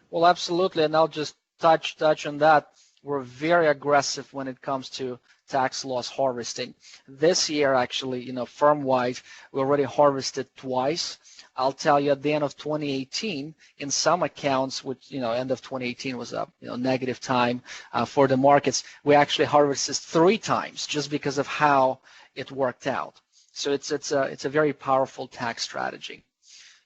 C: Well, absolutely. And I'll just touch on that. We're very aggressive when it comes to tax loss harvesting. This year, actually, firm-wide, we already harvested twice. I'll tell you, at the end of 2018, in some accounts, which, end of 2018 was a negative time for the markets, we actually harvested 3 times just because of how it worked out. So it's a very powerful tax strategy.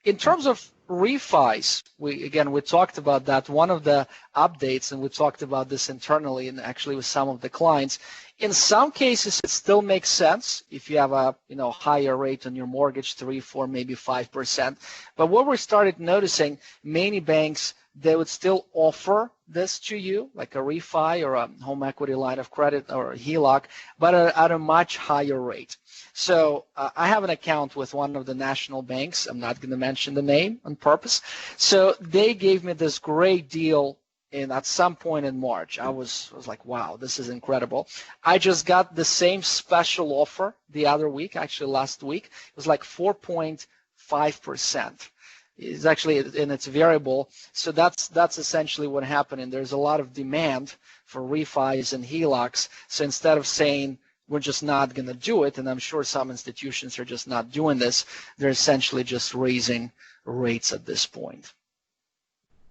C: In terms of refis, we talked about that. One of the updates, and we talked about this internally and actually with some of the clients, in some cases it still makes sense if you have a higher rate on your mortgage, 3, 4, maybe 5%. But what we started noticing, many banks, they would still offer this to you, like a refi or a home equity line of credit or a HELOC, but at a much higher rate. So I have an account with one of the national banks. I'm not going to mention the name on purpose. So they gave me this great deal at some point in March. I was like, wow, this is incredible. I just got the same special offer the other week, actually last week. It was like 4.5%. It's actually, and it's variable. So that's essentially what happened. And there's a lot of demand for refis and HELOCs. So instead of saying we're just not going to do it, and I'm sure some institutions are just not doing this, they're essentially just raising rates at this point.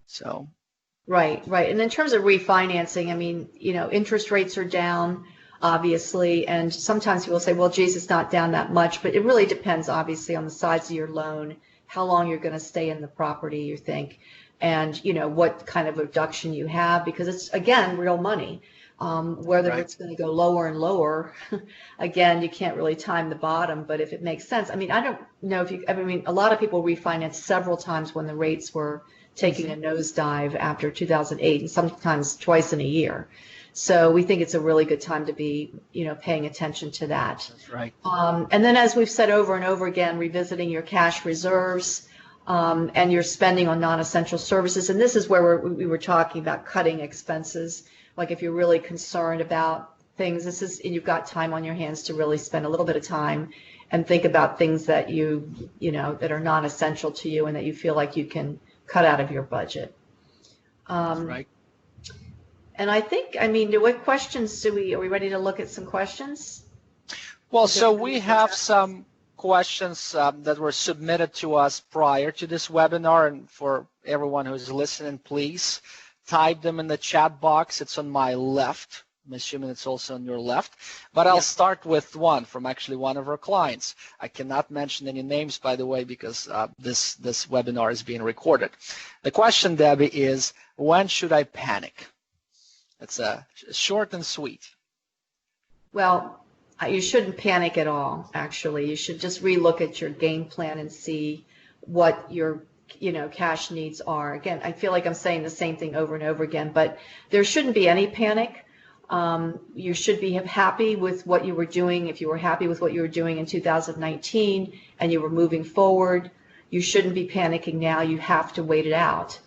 C: So. Right.
B: And in terms of refinancing, I mean, interest rates are down. obviously. And sometimes people say, well, geez, it's not down that much, but it really depends, obviously, on the size of your loan, how long you're going to stay in the property, you think, and, you know, what kind of reduction you have, because it's, again, real money. Whether
C: Right.
B: it's going to go lower and lower, again, you can't really time the bottom, but if it makes sense. I mean, I don't know if you, I mean, a lot of people refinanced several times when the rates were taking a nosedive after 2008, and sometimes twice in a year. So we think it's a really good time to be, you know, paying attention to that.
C: That's right.
B: And then, as we've said over and over again, revisiting your cash reserves and your spending on non-essential services. And this is where we were talking about cutting expenses. Like if you're really concerned about things, this is, and you've got time on your hands to really spend a little bit of time and think about things that you know, that are non-essential to you and that you feel like you can cut out of your budget.
C: That's right.
B: And I think, I mean, what questions are we ready to look at some questions?
C: Well, so we have some questions that were submitted to us prior to this webinar, and for everyone who's listening, please type them in the chat box. It's on my left. I'm assuming it's also on your left, but I'll start with one from actually one of our clients. I cannot mention any names, by the way, because this webinar is being recorded. The question, Debbie, is when should I panic? It's short and sweet.
B: Well, you shouldn't panic at all, actually. You should just relook at your game plan and see what your, you know, cash needs are. Again, I feel like I'm saying the same thing over and over again, but there shouldn't be any panic. You should be happy with what you were doing. If you were happy with what you were doing in 2019 and you were moving forward, you shouldn't be panicking now. You have to wait it out.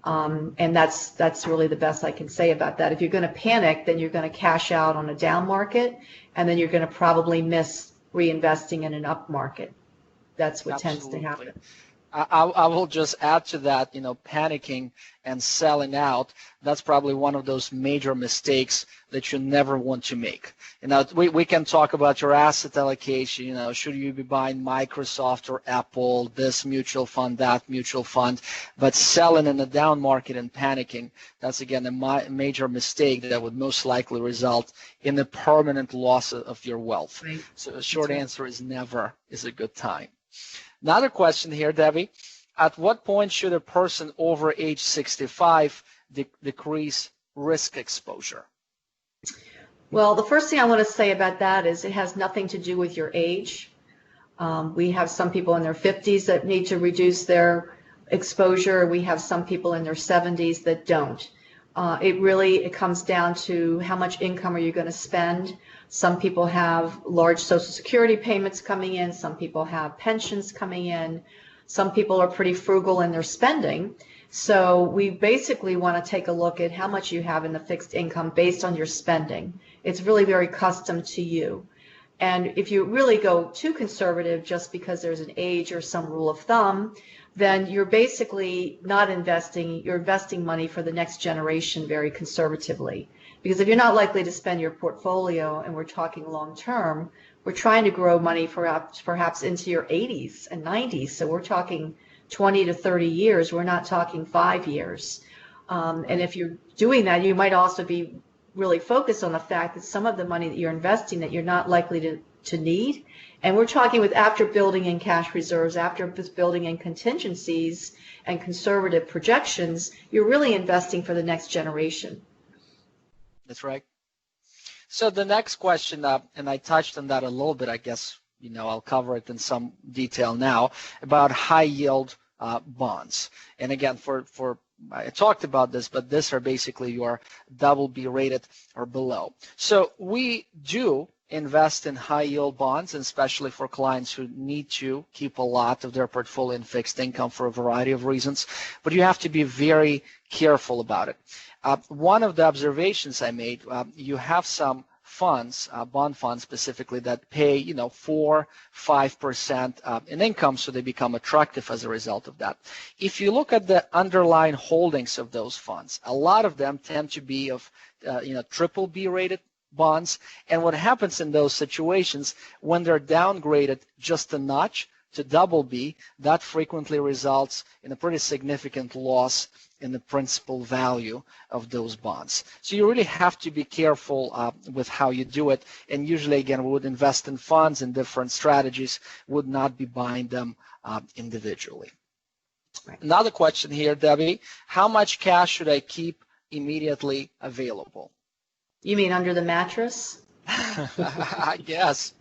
B: And that's really the best I can say about that. If you're going to panic, then you're going to cash out on a down market, and then you're going to probably miss reinvesting in an up market. That's what tends to happen.
C: I will just add to that, you know, panicking and selling out, that's probably one of those major mistakes that you never want to make. You know, we can talk about your asset allocation, you know, should you be buying Microsoft or Apple, this mutual fund, that mutual fund, but selling in a down market and panicking, that's again a major mistake that would most likely result in the permanent loss of your wealth. Right. So the short answer is never is a good time. Another question here, Debbie. At what point should a person over age 65 decrease risk exposure?
B: Well, the first thing I want to say about that is it has nothing to do with your age. We have some people in their 50s that need to reduce their exposure. We have some people in their 70s that don't. It comes down to how much income are you going to spend. Some people have large Social Security payments coming in. Some people have pensions coming in. Some people are pretty frugal in their spending. So we basically want to take a look at how much you have in the fixed income based on your spending. It's really very custom to you. And if you really go too conservative just because there's an age or some rule of thumb, then you're basically not investing, you're investing money for the next generation very conservatively. Because if you're not likely to spend your portfolio, and we're talking long term, we're trying to grow money perhaps into your 80s and 90s. So we're talking 20 to 30 years. We're not talking 5 years. And if you're doing that, you might also be really focused on the fact that some of the money that you're investing that you're not likely to need. And we're talking with after building in cash reserves, after building in contingencies and conservative projections, you're really investing for the next generation.
C: That's right. So the next question, and I touched on that a little bit, I guess, you know, I'll cover it in some detail now, about high yield bonds. And again, I talked about this, but these are basically your BB rated or below. So we do invest in high yield bonds, and especially for clients who need to keep a lot of their portfolio in fixed income for a variety of reasons, but you have to be very careful about it. One of the observations I made, you have some funds, bond funds specifically, that pay, you know, 4-5% in income, so they become attractive as a result of that. If you look at the underlying holdings of those funds, a lot of them tend to be of, you know, BBB rated bonds. And what happens in those situations, when they're downgraded just a notch to BB, that frequently results in a pretty significant loss in the principal value of those bonds. So you really have to be careful with how you do it. And usually, again, we would invest in funds and different strategies, would not be buying them individually. Right. Another question here, Debbie, how much cash should I keep immediately available?
B: You mean under the mattress?
C: I guess.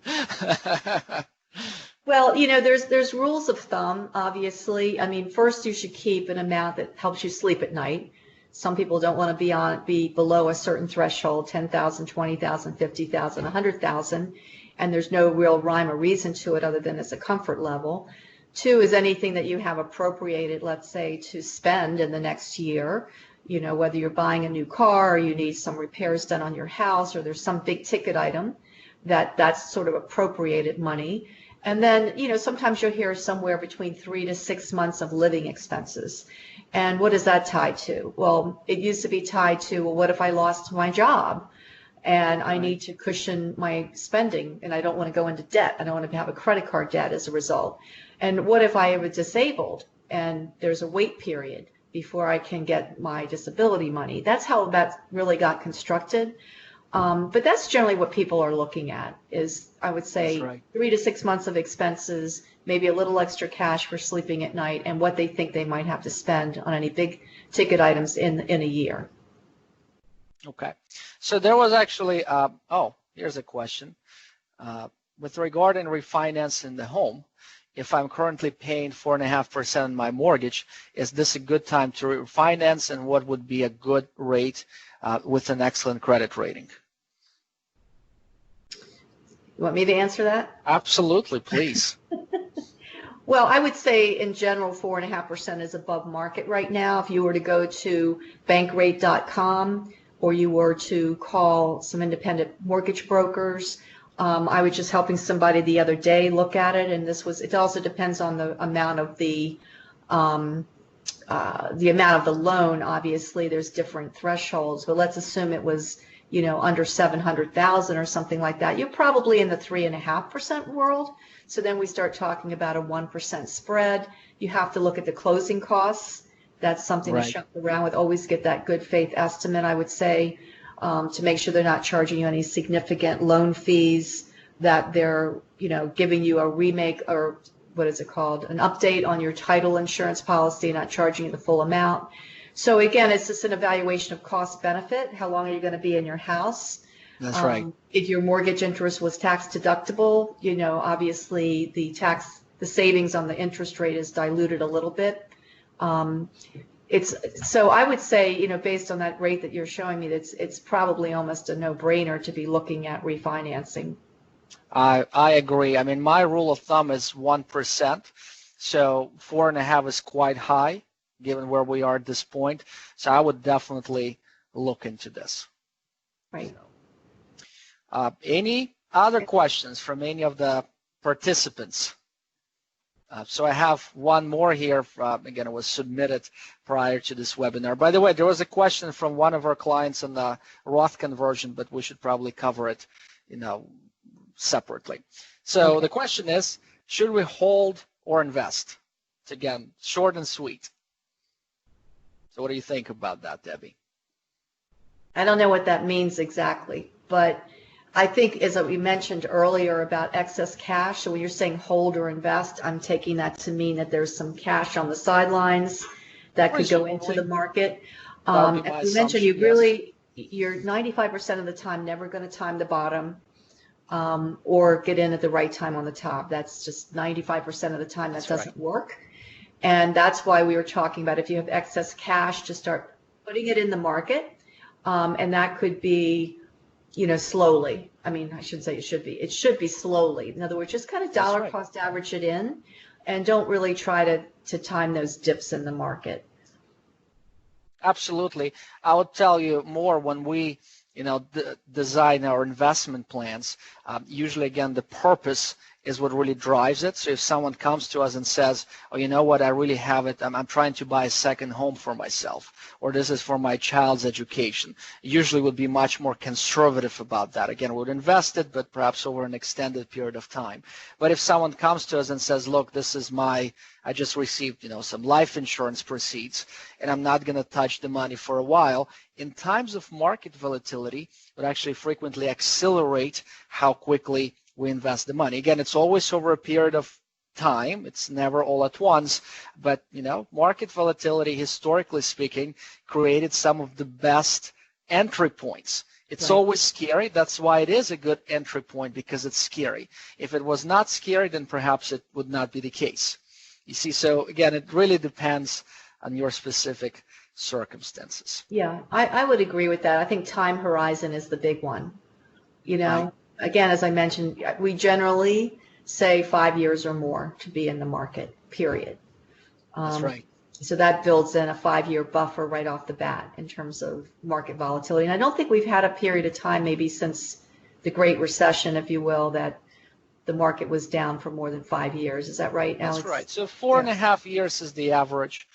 B: Well, you know, there's rules of thumb, obviously. I mean, first you should keep an amount that helps you sleep at night. Some people don't want to be below a certain threshold, 10,000, 20,000, 50,000, 100,000, and there's no real rhyme or reason to it other than as a comfort level. Two is anything that you have appropriated, let's say, to spend in the next year. You know, whether you're buying a new car or you need some repairs done on your house or there's some big ticket item that's sort of appropriated money. And then, you know, sometimes you'll hear somewhere between 3 to 6 months of living expenses. And what is that tied to? Well, it used to be tied to, well, what if I lost my job and I need to cushion my spending and I don't want to go into debt. I don't want to have a credit card debt as a result. And what if I was disabled and there's a wait period before I can get my disability money? That's how that really got constructed. But that's generally what people are looking at is, I would say, 3 to 6 months of expenses, maybe a little extra cash for sleeping at night, and what they think they might have to spend on any big ticket items in a year.
C: Okay. So there was actually, here's a question. With regard in refinancing the home, if I'm currently paying 4.5% on my mortgage, is this a good time to refinance, and what would be a good rate with an excellent credit rating?
B: You want me to answer that?
C: Absolutely, please.
B: Well, I would say in general 4.5% is above market right now. If you were to go to bankrate.com or you were to call some independent mortgage brokers, I was just helping somebody the other day look at it, and it also depends on the amount of the loan. Obviously, there's different thresholds, but let's assume it was, you know, under 700,000 or something like that. You're probably in the 3.5% world. So then we start talking about a 1% spread. You have to look at the closing costs. That's something to shop around with. Always get that good faith estimate, I would say, to make sure they're not charging you any significant loan fees, that they're, you know, giving you a remake or what is it called, an update on your title insurance policy, not charging you the full amount. So again, it's just an evaluation of cost benefit. How long are you going to be in your house?
C: That's right. If
B: your mortgage interest was tax deductible, you know, obviously the savings on the interest rate is diluted a little bit. So I would say, you know, based on that rate that you're showing me, it's probably almost a no-brainer to be looking at refinancing.
C: I agree. I mean, my rule of thumb is 1%, so 4.5 is quite high given where we are at this point. So I would definitely look into this.
B: Right.
C: Any other questions from any of the participants? So I have one more here. Again, it was submitted prior to this webinar. By the way, there was a question from one of our clients on the Roth conversion, but we should probably cover it, you know, separately. So the question is, should we hold or invest? It's, again, short and sweet. So what do you think about that, Debbie?
B: I don't know what that means exactly, but I think, as we mentioned earlier about excess cash, so when you're saying hold or invest, I'm taking that to mean that there's some cash on the sidelines that could go into the market. As you mentioned, you're 95% of the time never going to time the bottom or get in at the right time on the top. That's just 95% of the time that doesn't work. And that's why we were talking about if you have excess cash, to start putting it in the market. And that could be, you know, slowly. I mean, I shouldn't say it should be. It should be slowly. In other words, just kind of dollar cost average it in, and don't really try to time those dips in the market.
C: Absolutely. I would tell you more when we, you know, design our investment plans. Usually, again, the purpose is what really drives it. So if someone comes to us and says, oh, you know what, I really have it, I'm trying to buy a second home for myself, or this is for my child's education, usually would be much more conservative about that. Again, we would invest it, but perhaps over an extended period of time. But if someone comes to us and says, look, this is I just received, some life insurance proceeds, and I'm not going to touch the money for a while, in times of market volatility, would actually frequently accelerate how quickly we invest the money. Again, it's always over a period of time. It's never all at once, but market volatility, historically speaking, created some of the best entry points. It's always scary. That's why it is a good entry point, because it's scary. If it was not scary, then perhaps it would not be the case. You see, so again, it really depends on your specific circumstances.
B: Yeah, I would agree with that. I think time horizon is the big one.
C: Right.
B: Again, as I mentioned, we generally say 5 years or more to be in the market, period.
C: That's right.
B: So that builds in a 5-year buffer right off the bat in terms of market volatility. And I don't think we've had a period of time, maybe since the Great Recession, if you will, that the market was down for more than 5 years. Is that right, Alex?
C: That's right. So 4.5 years is the average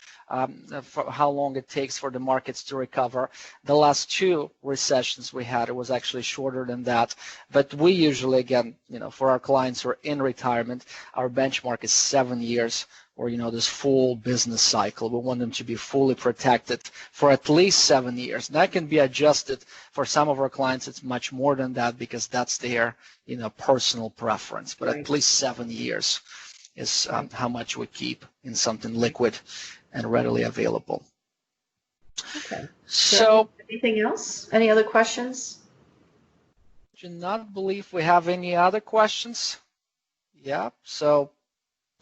C: for how long it takes for the markets to recover. The last 2 recessions we had, it was actually shorter than that. But we usually, again, for our clients who are in retirement, our benchmark is 7 years, or this full business cycle. We want them to be fully protected for at least 7 years. And that can be adjusted. For some of our clients, it's much more than that, because that's their personal preference. But at least 7 years is how much we keep in something liquid and readily available.
B: Okay.
C: So
B: anything else? Any other questions?
C: Do not believe we have any other questions. Yeah. So.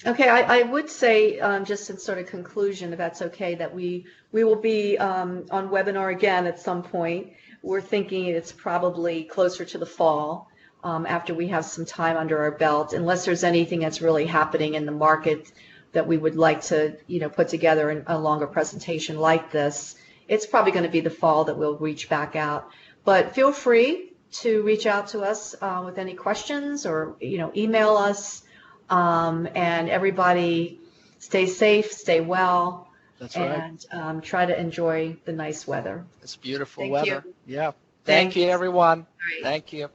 B: Okay, I would say, just in sort of conclusion, if that's okay, that we will be on webinar again at some point. We're thinking it's probably closer to the fall, after we have some time under our belt, unless there's anything that's really happening in the market that we would like to, put together in a longer presentation like this. It's probably going to be the fall that we'll reach back out. But feel free to reach out to us with any questions, or email us. And everybody stay safe, stay well.
C: That's right.
B: And try to enjoy the nice weather.
C: It's beautiful
B: Thank
C: weather.
B: you.
C: Yeah. Thank you, everyone.
B: Right.
C: Thank you.